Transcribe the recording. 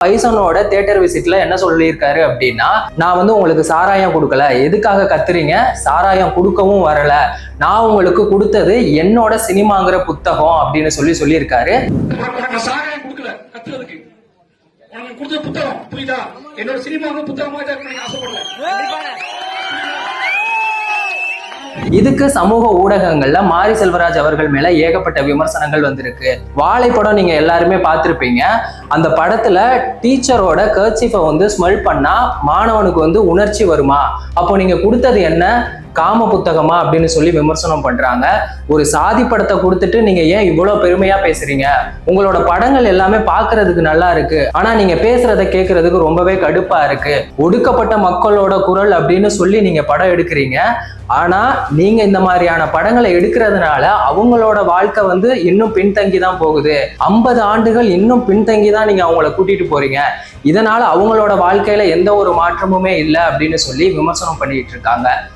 பைசனோட theatre விசிட்ல என்ன சொல்லியிருக்காரு அப்படின்னா, நான் வந்து உங்களுக்கு சாராயம் கொடுக்கல, எதுக்காக கத்துறீங்க, சாராயம் கொடுக்கவும் வரல, நான் உங்களுக்கு கொடுத்தது என்னோட சினிமாங்கிற புத்தகம் அப்படின்னு சொல்லியிருக்காரு. சாராயம் கொடுக்கல, கத்துறதுக்கு உனக்கு கொடுத்த புத்தகம் புரியுதா, என்னோட சினிமாவும் புத்தகமா ஆசைப்படல. இதுக்கு சமூக ஊடகங்கள்ல மாரி செல்வராஜ் அவர்கள் மேல ஏகப்பட்ட விமர்சனங்கள் வந்திருக்கு. வாழை படம் நீங்க எல்லாருமே பார்த்திருப்பீங்க. அந்த படத்துல டீச்சரோட கர்ச்சீஃபை வந்து ஸ்மெல் பண்ணா மாணவனுக்கு வந்து உணர்ச்சி வருமா, அப்போ நீங்க கொடுத்தது என்ன, காம புத்தகமா அப்படின்னு விமர்சனம் பண்றாங்க. ஒரு சாதி படத்தை கொடுத்துட்டு நீங்க ஏன் இவ்வளவு பெருமையா பேசுறீங்க, உங்களோட படங்கள் எல்லாமே பாக்குறதுக்கு நல்லா இருக்கு, ஆனா நீங்க பேசுறத கேட்கறதுக்கு ரொம்பவே கடுப்பா இருக்கு, ஒடுக்கப்பட்ட மக்களோட குரல் அப்படின்னு நீங்க படம் எடுக்கிறீங்க, ஆனா நீங்க இந்த மாதிரியான படங்களை எடுக்கிறதுனால அவங்களோட வாழ்க்கை வந்து இன்னும் பின்தங்கி தான் போகுது. 50 ஆண்டுகள் இன்னும் பின்தங்கி தான் நீங்க அவங்கள கூட்டிட்டு போறீங்க, இதனால அவங்களோட வாழ்க்கையில எந்த ஒரு மாற்றமுமே இல்லை அப்படின்னு விமர்சனம் பண்ணிட்டு இருக்காங்க.